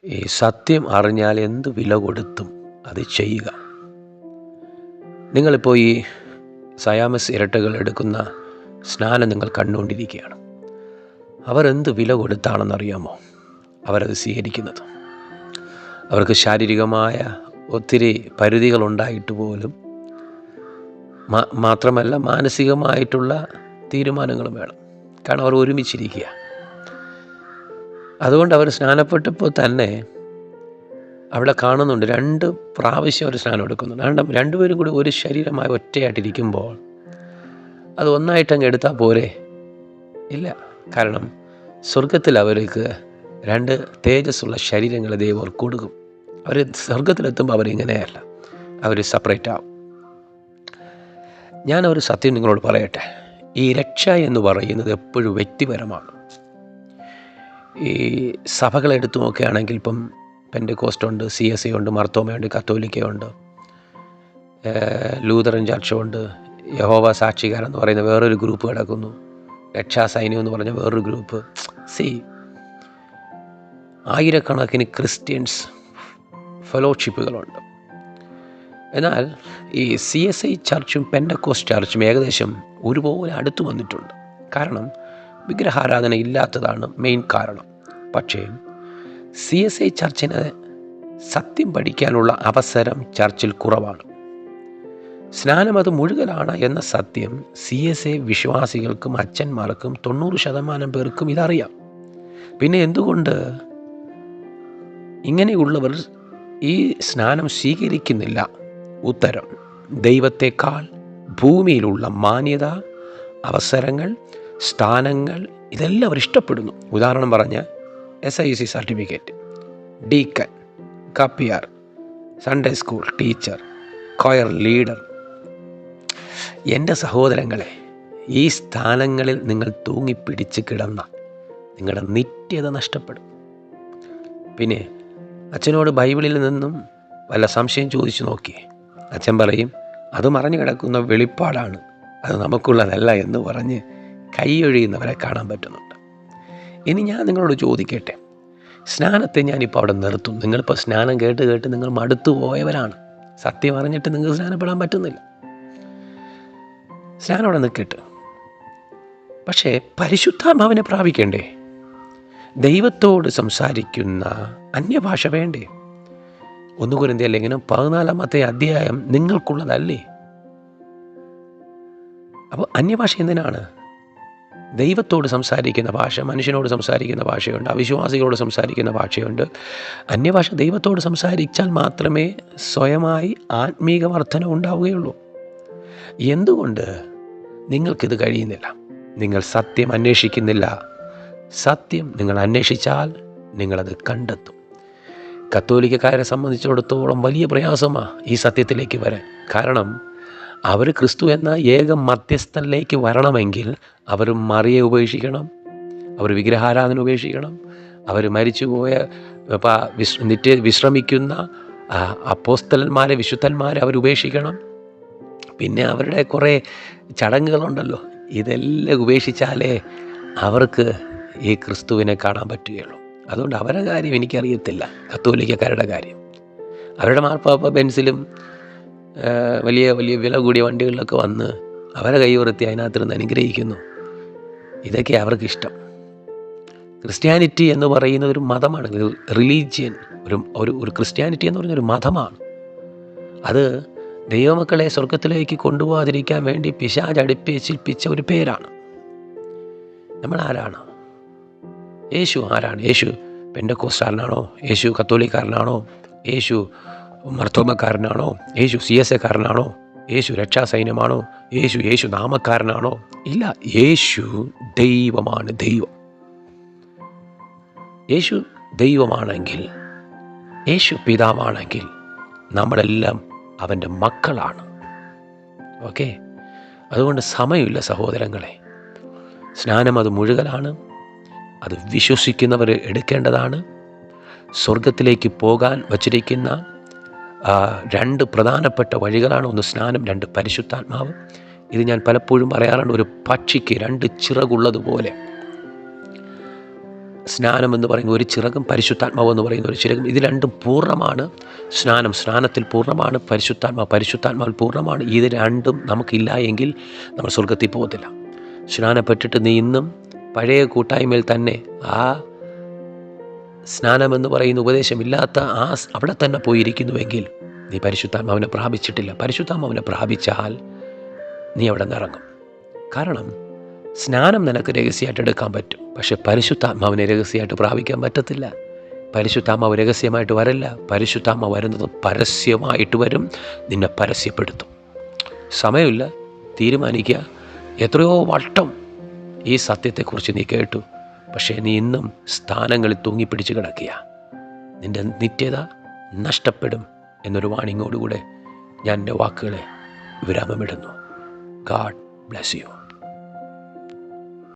ഈ സത്യം അറിഞ്ഞാൽ എന്ത് വില കൊടുത്തും അത് ചെയ്യുക. നിങ്ങളിപ്പോൾ ഈ സയാമസ് ഇരട്ടകൾ എടുക്കുന്ന സ്നാനം നിങ്ങൾ കണ്ടുകൊണ്ടിരിക്കുകയാണ്. അവരെന്ത് വില കൊടുത്താണെന്നറിയാമോ അവരത് സ്വീകരിക്കുന്നത്? അവർക്ക് ശാരീരികമായ ഒത്തിരി പരിധികളുണ്ടായിട്ട് പോലും മാത്രമല്ല മാനസികമായിട്ടുള്ള തീരുമാനങ്ങളും വേണം. കാരണം അവർ ഒരുമിച്ചിരിക്കുക. അതുകൊണ്ട് അവർ സ്നാനപ്പെട്ടപ്പോൾ തന്നെ അവിടെ കാണുന്നുണ്ട് 2 പ്രാവശ്യം അവർ സ്നാനം എടുക്കുന്നുണ്ട്. രണ്ടുപേരും കൂടി ഒരു ശരീരമായി ഒറ്റയായിട്ടിരിക്കുമ്പോൾ അത് ഒന്നായിട്ടങ്ങ് എടുത്താൽ പോരെ? ഇല്ല. കാരണം സ്വർഗത്തിൽ അവർക്ക് 2 തേജസ്സുള്ള ശരീരങ്ങൾ ദൈവം കൊടുക്കും. അവർ സ്വർഗത്തിലെത്തുമ്പോൾ അവരിങ്ങനെയല്ല, അവർ സെപ്പറേറ്റ് ആവും. ഞാനൊരു സത്യം നിങ്ങളോട് പറയട്ടെ. ഈ രക്ഷ എന്ന് പറയുന്നത് എപ്പോഴും വ്യക്തിപരമാണ്. ഈ സഭകളെടുത്തു നോക്കുകയാണെങ്കിൽ ഇപ്പം പെൻറ്റക്കോസ്റ്റുണ്ട്, CSI ഉണ്ട്, മർത്തോമയുണ്ട്, കത്തോലിക്കയുണ്ട്, ലൂതറൻ ചർച്ചുണ്ട്, യഹോവ സാക്ഷിക്കാരെന്ന് പറയുന്ന വേറൊരു ഗ്രൂപ്പ് കിടക്കുന്നു, രക്ഷാസൈന്യം എന്ന് പറഞ്ഞ വേറൊരു ഗ്രൂപ്പ്. ആയിരക്കണക്കിന് ക്രിസ്ത്യൻസ് ഫെലോഷിപ്പുകളുണ്ട്. എന്നാൽ ഈ CSI ചർച്ചും പെൻറ്റക്കോസ്റ്റ് ചർച്ചും ഏകദേശം ഒരുപോലെ അടുത്ത് വന്നിട്ടുണ്ട്. കാരണം വിഗ്രഹാരാധന ഇല്ലാത്തതാണ് മെയിൻ കാരണം. പക്ഷേ CSI ചർച്ചിന് സത്യം പഠിക്കാനുള്ള അവസരം ചർച്ചിൽ കുറവാണ്. സ്നാനം അത് മുഴുകലാണ് എന്ന സത്യം CSI വിശ്വാസികൾക്കും അച്ഛന്മാർക്കും 90% പേർക്കും ഇതറിയാം. പിന്നെ എന്തുകൊണ്ട് ഇങ്ങനെയുള്ളവർ ഈ സ്നാനം സ്വീകരിക്കുന്നില്ല? ഉത്തരം: ദൈവത്തെക്കാൾ ഭൂമിയിലുള്ള മാന്യത, അവസരങ്ങൾ, സ്ഥാനങ്ങൾ ഇതെല്ലാം അവർ ഇഷ്ടപ്പെടുന്നു. ഉദാഹരണം പറഞ്ഞ SIC സർട്ടിഫിക്കറ്റ്, ഡീക്കൻ, കപ്പിയാർ, Sunday school teacher, choir leader. എൻ്റെ സഹോദരങ്ങളെ, ഈ സ്ഥാനങ്ങളിൽ നിങ്ങൾ തൂങ്ങിപ്പിടിച്ച് കിടന്നാൽ നിങ്ങളുടെ നിത്യത നഷ്ടപ്പെടും. പിന്നെ അച്ഛനോട് ബൈബിളിൽ നിന്നും വല്ല സംശയം ചോദിച്ചു നോക്കിയേ. അച്ഛൻ പറയും അത് മറഞ്ഞു കിടക്കുന്ന വെളിപ്പാടാണ്, അത് നമുക്കുള്ളതല്ല എന്ന് പറഞ്ഞ് കൈയൊഴിയുന്നവരെ കാണാൻ പറ്റുന്നുണ്ട്. ഇനി ഞാൻ നിങ്ങളോട് ചോദിക്കട്ടെ, സ്നാനത്തെ ഞാനിപ്പോൾ അവിടെ നിർത്തും. നിങ്ങളിപ്പോൾ സ്നാനം കേട്ട് നിങ്ങൾ മടുത്തു പോയവരാണ്. സത്യം അറിഞ്ഞിട്ട് നിങ്ങൾക്ക് സ്നാനപ്പെടാൻ പറ്റുന്നില്ല. സ്നാനം അവിടെ നിൽക്കട്ടെ. പക്ഷേ പരിശുദ്ധാത്മാവിനെ പ്രാപിക്കണ്ടേ? ദൈവത്തോട് സംസാരിക്കുന്ന അന്യഭാഷ വേണ്ടേ? 1 കൊരിന്ത്യർ ലേഖനം 14-ാമത്തെ അധ്യായം നിങ്ങൾക്കുള്ളതല്ലേ? അപ്പോൾ അന്യഭാഷ എന്തിനാണ്? ദൈവത്തോട് സംസാരിക്കുന്ന ഭാഷ, മനുഷ്യനോട് സംസാരിക്കുന്ന ഭാഷയുണ്ട്, അവിശ്വാസികളോട് സംസാരിക്കുന്ന ഭാഷയുണ്ട്. അന്യഭാഷ ദൈവത്തോട് സംസാരിച്ചാൽ മാത്രമേ സ്വയമായി ആത്മീക വർധന ഉണ്ടാവുകയുള്ളൂ. എന്തുകൊണ്ട് നിങ്ങൾക്കിത് കഴിയുന്നില്ല? നിങ്ങൾ സത്യം അന്വേഷിക്കുന്നില്ല. സത്യം നിങ്ങൾ അന്വേഷിച്ചാൽ നിങ്ങളത് കണ്ടെത്തും. കത്തോലിക്കക്കാരെ സംബന്ധിച്ചിടത്തോളം വലിയ പ്രയാസമാണ് ഈ സത്യത്തിലേക്ക് വരാൻ. കാരണം അവർ ക്രിസ്തു എന്ന ഏക മധ്യസ്ഥനിലേക്ക് വരണമെങ്കിൽ അവർ മറിയെ ഉപേക്ഷിക്കണം, അവർ വിഗ്രഹാരാധന ഉപേക്ഷിക്കണം, അവർ മരിച്ചുപോയ വിശ്രമിക്കുന്ന അപ്പോസ്തലന്മാരെ, വിശുദ്ധന്മാരെ അവർ ഉപേക്ഷിക്കണം. പിന്നെ അവരുടെ കുറേ ചടങ്ങുകളുണ്ടല്ലോ, ഇതെല്ലാം ഉപേക്ഷിച്ചാലേ അവർക്ക് ഈ ക്രിസ്തുവിനെ കാണാൻ പറ്റുകയുള്ളൂ. അതുകൊണ്ട് അവരുടെ കാര്യം എനിക്കറിയത്തില്ല, കത്തോലിക്കക്കാരുടെ കാര്യം. അവരുടെ മാർപ്പാപ്പ ബെൻസിലും വലിയ വലിയ വില കൂടിയ വണ്ടികളിലൊക്കെ വന്ന് അവരെ കൈവൃത്തി അതിനകത്തിരുന്ന് അനുഗ്രഹിക്കുന്നു. ഇതൊക്കെ അവർക്കിഷ്ടം. ക്രിസ്ത്യാനിറ്റി എന്ന് പറയുന്നത് ഒരു മതമാണ്, റിലീജിയൻ. ഒരു ക്രിസ്ത്യാനിറ്റി എന്ന് പറയുന്നൊരു മതമാണ്. അത് ദൈവമക്കളെ സ്വർഗത്തിലേക്ക് കൊണ്ടുപോകാതിരിക്കാൻ വേണ്ടി പിശാച് അടുപ്പിച്ചിൽപ്പിച്ച ഒരു പേരാണ്. നമ്മൾ ആരാണ്? യേശു ആരാണ്? യേശു പെൻറ്റക്കോസ്റ്റുകാരനാണോ? യേശു കത്തോലിക്കാരനാണോ? യേശു മർത്തോമക്കാരനാണോ? യേശു CSIക്കാരനാണോ? യേശു രക്ഷാസൈന്യമാണോ? യേശു നാമക്കാരനാണോ? ഇല്ല. യേശു ദൈവമാണ്. യേശു ദൈവമാണെങ്കിൽ, യേശു പിതാവാണെങ്കിൽ നമ്മളെല്ലാം അവൻ്റെ മക്കളാണ്. ഓക്കെ? അതുകൊണ്ട് സമയമില്ല സഹോദരങ്ങളെ. സ്നാനം അത് മുഴുകലാണ്. അത് വിശ്വസിക്കുന്നവർ എടുക്കേണ്ടതാണ്. സ്വർഗത്തിലേക്ക് പോകാൻ വച്ചിരിക്കുന്ന 2 പ്രധാനപ്പെട്ട വഴികളാണ്. 1 സ്നാനം, 2 പരിശുദ്ധാത്മാവ്. ഇത് ഞാൻ പലപ്പോഴും പറയാറുണ്ട്. ഒരു പക്ഷിക്ക് 2 ചിറകുള്ളതുപോലെ സ്നാനം എന്ന് പറയുന്ന ഒരു ചിറകും പരിശുദ്ധാത്മാവ് എന്ന് പറയുന്ന ഒരു ചിറകും. ഇത് രണ്ടും പൂർണ്ണമാണ്. സ്നാനത്തിൽ പൂർണ്ണമാണ്, പരിശുദ്ധാത്മാവിൽ പൂർണ്ണമാണ്. ഇത് രണ്ടും നമുക്കില്ല എങ്കിൽ നമ്മൾ സ്വർഗത്തിൽ പോകത്തില്ല. സ്നാനപ്പെട്ടിട്ട് നീ ഇന്നും പഴയ കൂട്ടായ്മയിൽ തന്നെ ആ സ്നാനമെന്ന് പറയുന്ന ഉപദേശമില്ലാത്ത അവിടെ തന്നെ പോയിരിക്കുന്നുവെങ്കിൽ നീ പരിശുദ്ധാത്മാവിനെ പ്രാപിച്ചിട്ടില്ല. പരിശുദ്ധാത്മാവിനെ പ്രാപിച്ചാൽ നീ അവിടെ നിന്ന് ഇറങ്ങും. കാരണം സ്നാനം നിനക്ക് രഹസ്യമായിട്ട് എടുക്കാൻ പറ്റും, പക്ഷെ പരിശുദ്ധാത്മാവിനെ രഹസ്യമായിട്ട് പ്രാപിക്കാൻ പറ്റത്തില്ല. പരിശുദ്ധാത്മാവ് രഹസ്യമായിട്ട് വരല്ല. പരിശുദ്ധാത്മാവ് വരുന്നത് പരസ്യമായിട്ട് വരും, നിന്നെ പരസ്യപ്പെടുത്തും. സമയമില്ല, തീരുമാനിക്കുക. എത്രയോ വട്ടം ഈ സത്യത്തെക്കുറിച്ച് നീ കേട്ടു, പക്ഷേ നീ ഇന്നും സ്ഥാനങ്ങളിൽ തൂങ്ങിപ്പിടിച്ച് കിടക്കുക. നിൻ്റെ നിത്യത നഷ്ടപ്പെടും എന്നൊരു വാണിങ്ങോടുകൂടെ ഞാൻ എൻ്റെ വാക്കുകളെ വിരാമമിടുന്നു. God bless you.